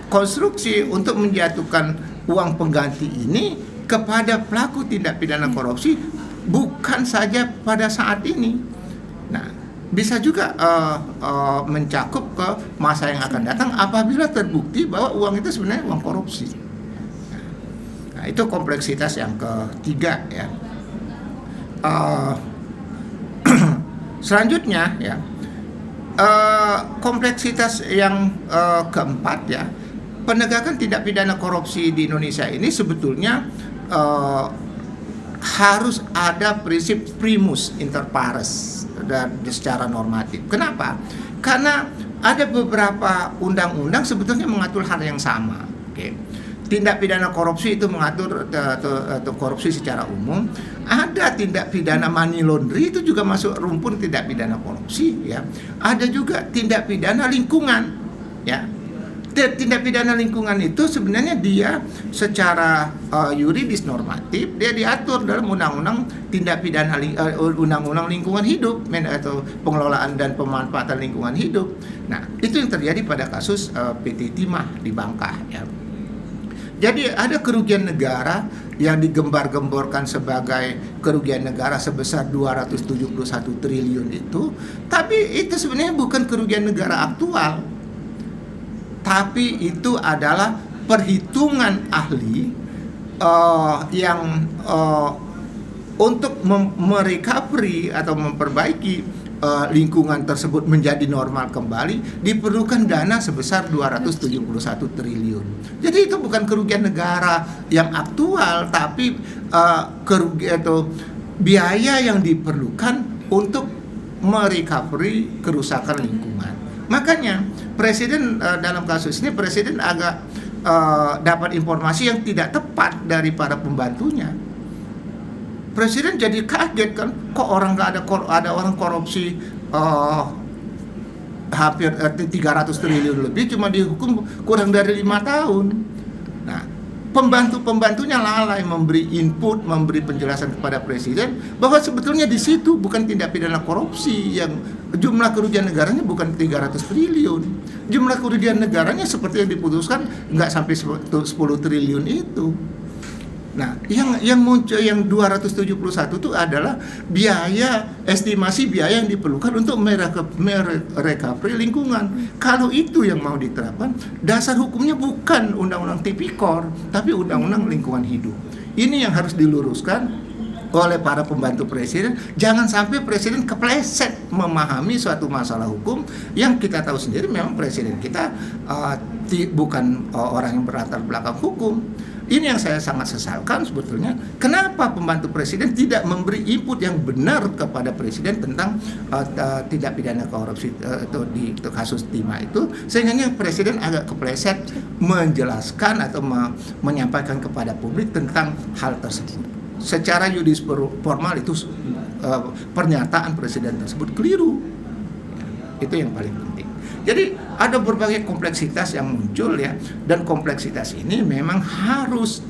konstruksi untuk menjatuhkan uang pengganti ini kepada pelaku tindak pidana korupsi, bukan saja pada saat ini. Nah, bisa juga mencakup ke masa yang akan datang apabila terbukti bahwa uang itu sebenarnya uang korupsi. Nah, itu kompleksitas yang ketiga ya. Selanjutnya ya, kompleksitas yang keempat ya, penegakan tindak pidana korupsi di Indonesia ini sebetulnya harus ada prinsip primus inter pares dan secara normatif. Kenapa? Karena ada beberapa undang-undang sebetulnya mengatur hal yang sama. Oke. Tindak pidana korupsi itu mengatur atau korupsi secara umum. Ada tindak pidana money laundry, itu juga masuk rumpun tindak pidana korupsi ya. Ada juga tindak pidana lingkungan ya. Tindak pidana lingkungan itu sebenarnya dia secara yuridis normatif dia diatur dalam undang-undang tindak pidana undang-undang lingkungan hidup atau pengelolaan dan pemanfaatan lingkungan hidup. Nah, itu yang terjadi pada kasus PT Timah di Bangka ya. Jadi ada kerugian negara yang digembar-gemborkan sebagai kerugian negara sebesar 271 triliun itu, tapi itu sebenarnya bukan kerugian negara aktual. Tapi itu adalah perhitungan ahli yang untuk merecovery atau memperbaiki lingkungan tersebut menjadi normal kembali, diperlukan dana sebesar 271 triliun. Jadi itu bukan kerugian negara yang aktual, tapi kerugian atau biaya yang diperlukan untuk merecovery kerusakan lingkungan. Makanya Presiden dalam kasus ini Presiden agak dapat informasi yang tidak tepat dari para pembantunya. Presiden jadi kaget kan, kok orang nggak ada orang korupsi hampir 300 triliun lebih cuma dihukum kurang dari 5 tahun. Nah, pembantu-pembantunya lalai memberi input, memberi penjelasan kepada Presiden bahwa sebetulnya di situ bukan tindak pidana korupsi yang jumlah kerugian negaranya bukan 300 triliun. Jumlah kerugian negaranya seperti yang diputuskan nggak sampai 10 triliun itu. Nah, yang muncul yang 271 itu adalah estimasi biaya yang diperlukan untuk merecovery lingkungan. Kalau itu yang mau diterapkan, dasar hukumnya bukan Undang-Undang Tipikor, tapi Undang-Undang Lingkungan Hidup. Ini yang harus diluruskan oleh para pembantu presiden, jangan sampai presiden kepleset memahami suatu masalah hukum yang kita tahu sendiri memang presiden kita bukan orang yang berlatar belakang hukum. Ini yang saya sangat sesalkan sebetulnya. Kenapa pembantu presiden tidak memberi input yang benar kepada presiden tentang tindak pidana korupsi atau di kasus timah itu, sehingga presiden agak kepleset menjelaskan atau menyampaikan kepada publik tentang hal tersebut. Secara yudis formal itu pernyataan presiden tersebut keliru. Itu yang paling penting. Jadi ada berbagai kompleksitas yang muncul ya, dan kompleksitas ini memang harus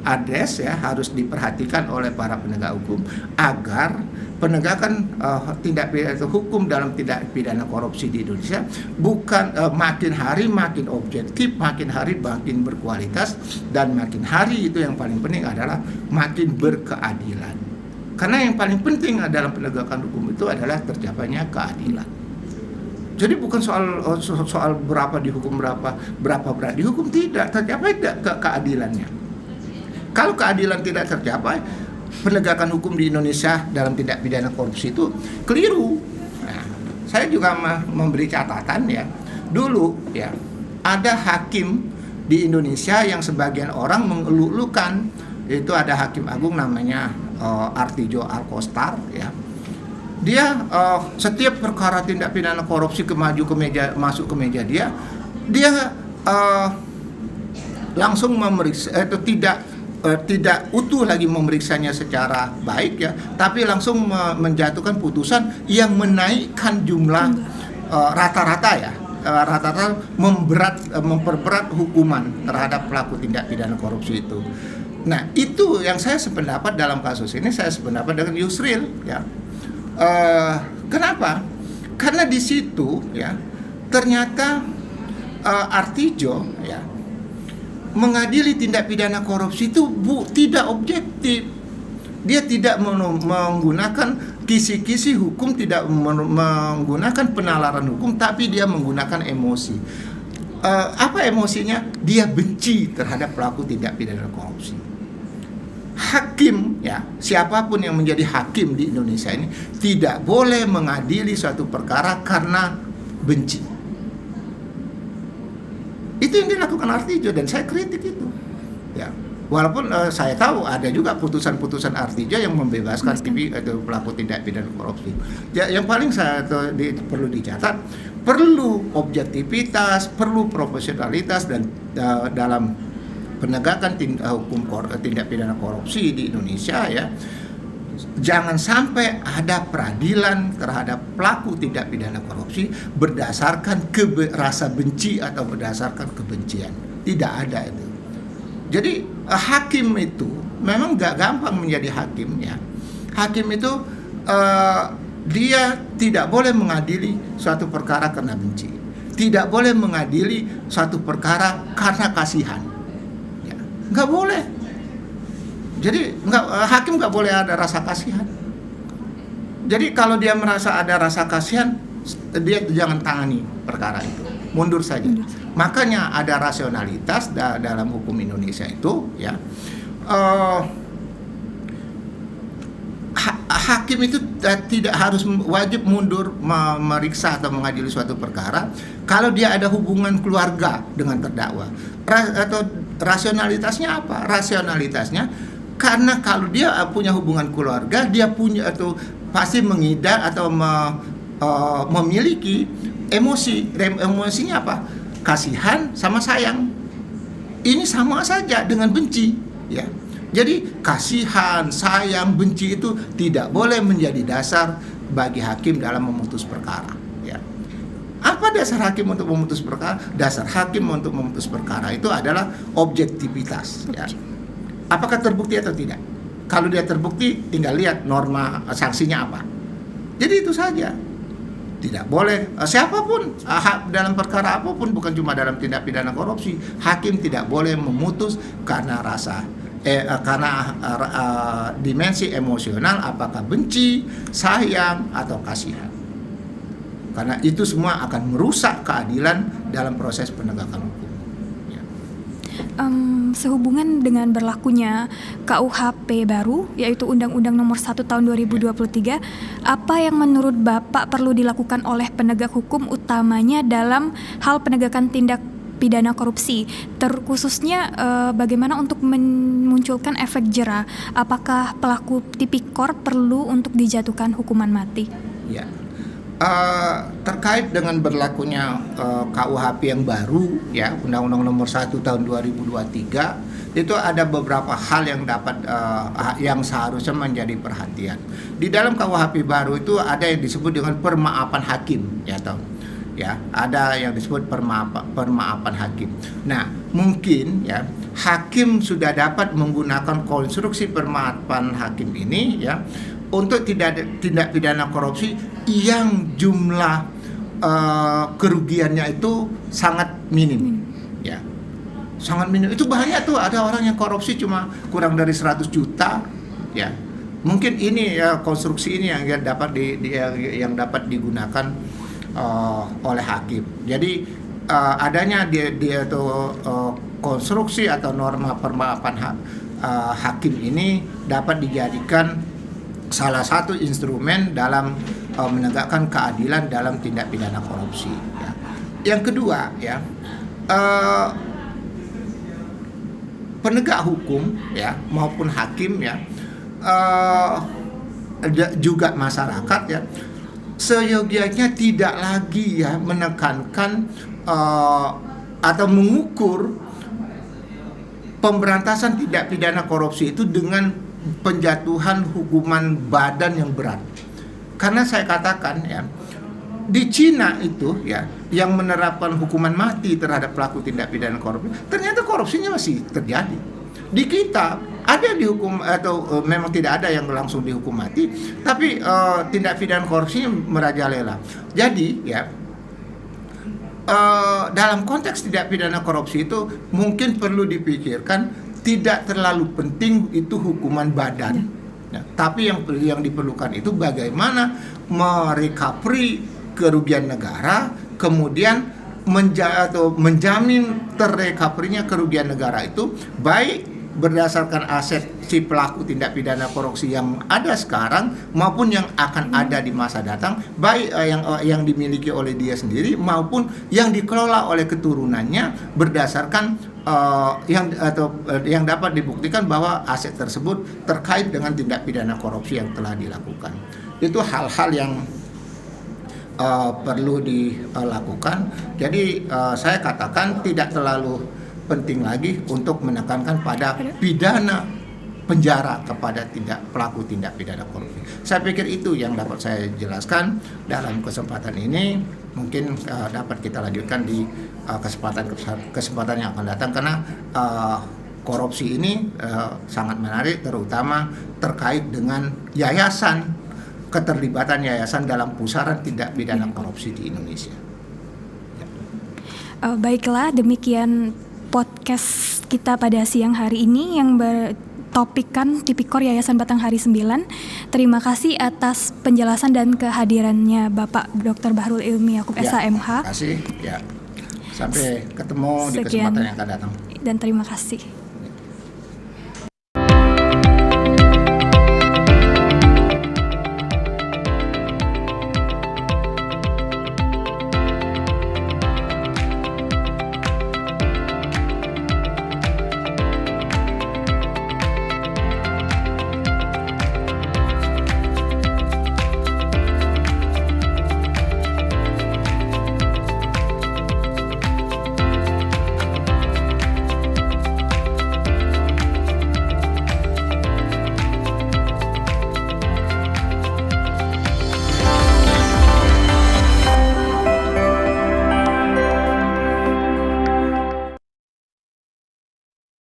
harus diperhatikan oleh para penegak hukum agar penegakan tindak pidana hukum dalam tindak pidana korupsi di Indonesia bukan makin hari makin objektif, makin hari makin berkualitas, dan makin hari itu yang paling penting adalah makin berkeadilan. Karena yang paling penting dalam penegakan hukum itu adalah tercapainya keadilan. Jadi bukan soal berapa dihukum, berapa berat dihukum, tidak tercapai keadilannya. Kalau keadilan tidak tercapai, penegakan hukum di Indonesia dalam tindak pidana korupsi itu keliru. Nah, saya juga memberi catatan ya. Dulu ya, ada hakim di Indonesia yang sebagian orang mengeluh-elukan. Itu ada hakim agung namanya Artijo Alkostar ya. Dia setiap perkara tindak pidana korupsi masuk ke meja dia langsung memeriksa itu tidak utuh lagi memeriksanya secara baik ya, tapi langsung menjatuhkan putusan yang menaikkan jumlah rata-rata memperberat hukuman terhadap pelaku tindak pidana korupsi itu. Nah, itu yang saya sependapat dalam kasus ini, saya sependapat dengan Yusril ya. Kenapa? Karena di situ ya ternyata Artijo ya mengadili tindak pidana korupsi itu tidak objektif. Dia tidak menggunakan kisi-kisi hukum, tidak menggunakan penalaran hukum, tapi dia menggunakan emosi. Apa emosinya? Dia benci terhadap pelaku tindak pidana korupsi. Hakim ya, siapapun yang menjadi hakim di Indonesia ini tidak boleh mengadili suatu perkara karena benci. Itu yang dilakukan Artijo dan saya kritik itu. Ya, walaupun saya tahu ada juga putusan-putusan Artijo yang membebaskan pelaku tindak pidana korupsi. Ya, yang paling perlu dicatat, perlu objektivitas, perlu profesionalitas dan dalam penegakan tindak pidana korupsi di Indonesia ya. Jangan sampai ada peradilan terhadap pelaku tindak pidana korupsi berdasarkan rasa benci atau berdasarkan kebencian. Tidak ada itu. Jadi hakim itu memang gak gampang menjadi hakim ya. Hakim itu dia tidak boleh mengadili suatu perkara karena benci. Tidak boleh mengadili suatu perkara karena kasihan. Nggak boleh. Jadi hakim nggak boleh ada rasa kasihan. Jadi kalau dia merasa ada rasa kasihan, dia jangan tangani perkara itu, mundur saja. Makanya ada rasionalitas dalam hukum Indonesia itu ya. Hakim itu tidak harus wajib mundur memeriksa atau mengadili suatu perkara kalau dia ada hubungan keluarga dengan terdakwa. Atau rasionalitasnya apa? Rasionalitasnya karena kalau dia punya hubungan keluarga, dia punya atau pasti mengidap atau memiliki emosi. Emosinya apa? Kasihan sama sayang. Ini sama saja dengan benci, ya. Jadi kasihan, sayang, benci itu tidak boleh menjadi dasar bagi hakim dalam memutus perkara. Ya. Apa dasar hakim untuk memutus perkara? Dasar hakim untuk memutus perkara itu adalah objektivitas. Ya. Apakah terbukti atau tidak? Kalau dia terbukti, tinggal lihat norma sanksinya apa. Jadi itu saja. Tidak boleh siapapun dalam perkara apapun, bukan cuma dalam tindak pidana korupsi, hakim tidak boleh memutus karena karena dimensi emosional, apakah benci, sayang, atau kasihan. Karena itu semua akan merusak keadilan dalam proses penegakan hukum. Ya. Sehubungan dengan berlakunya KUHP baru, yaitu Undang-Undang Nomor 1 Tahun 2023, apa yang menurut Bapak perlu dilakukan oleh penegak hukum utamanya dalam hal penegakan tindak pidana korupsi, terkhususnya bagaimana untuk memunculkan efek jera? Apakah pelaku tipikor perlu untuk dijatuhkan hukuman mati? Ya. Terkait dengan berlakunya KUHP yang baru, ya, Undang-Undang Nomor 1 Tahun 2023, itu ada beberapa hal yang yang seharusnya menjadi perhatian. Di dalam KUHP baru itu ada yang disebut dengan permaafan hakim, ya, ada yang disebut permaafan hakim. Nah, mungkin ya hakim sudah dapat menggunakan konstruksi permaafan hakim ini, ya, untuk tindak pidana korupsi yang jumlah kerugiannya itu sangat minim, ya, sangat minim. Itu banyak tuh, ada orang yang korupsi cuma kurang dari 100 juta, ya. Mungkin ini ya konstruksi ini yang dapat digunakan oleh hakim. Jadi adanya dia tuh konstruksi atau norma permaafan hakim ini dapat dijadikan salah satu instrumen dalam menegakkan keadilan dalam tindak pidana korupsi, ya. Yang kedua, ya, penegak hukum, ya, maupun hakim, ya, juga masyarakat, ya, seyogianya tidak lagi, ya, menekankan atau mengukur pemberantasan tindak pidana korupsi itu dengan penjatuhan hukuman badan yang berat. Karena saya katakan, ya, di Cina itu, ya, yang menerapkan hukuman mati terhadap pelaku tindak pidana korupsi, ternyata korupsinya masih terjadi. Di kita ada dihukum atau memang tidak ada yang langsung dihukum mati, tapi tindak pidana korupsinya merajalela. Jadi, ya, dalam konteks tindak pidana korupsi itu mungkin perlu dipikirkan tidak terlalu penting itu hukuman badan, ya, tapi yang diperlukan itu bagaimana merecovery kerugian negara, kemudian menjamin terrecovery-nya kerugian negara itu baik berdasarkan aset si pelaku tindak pidana korupsi yang ada sekarang maupun yang akan ada di masa datang, baik yang dimiliki oleh dia sendiri maupun yang dikelola oleh keturunannya berdasarkan yang dapat dibuktikan bahwa aset tersebut terkait dengan tindak pidana korupsi yang telah dilakukan. Itu hal-hal yang perlu dilakukan. Jadi saya katakan tidak terlalu penting lagi untuk menekankan pada pidana penjara kepada pelaku tindak pidana korupsi. Saya pikir itu yang dapat saya jelaskan dalam kesempatan ini. Mungkin dapat kita lanjutkan di kesempatan yang akan datang, karena korupsi ini sangat menarik, terutama terkait dengan keterlibatan yayasan dalam pusaran tindak pidana korupsi di Indonesia. Baiklah, demikian podcast kita pada siang hari ini yang bertopikkan Tipikor Yayasan Batanghari 9. Terima kasih atas penjelasan dan kehadirannya Bapak Dr. Bahrul Ilmi Yaakob, SHMH. Terima kasih. Ya. Sampai ketemu di kesempatan yang akan datang. Dan terima kasih.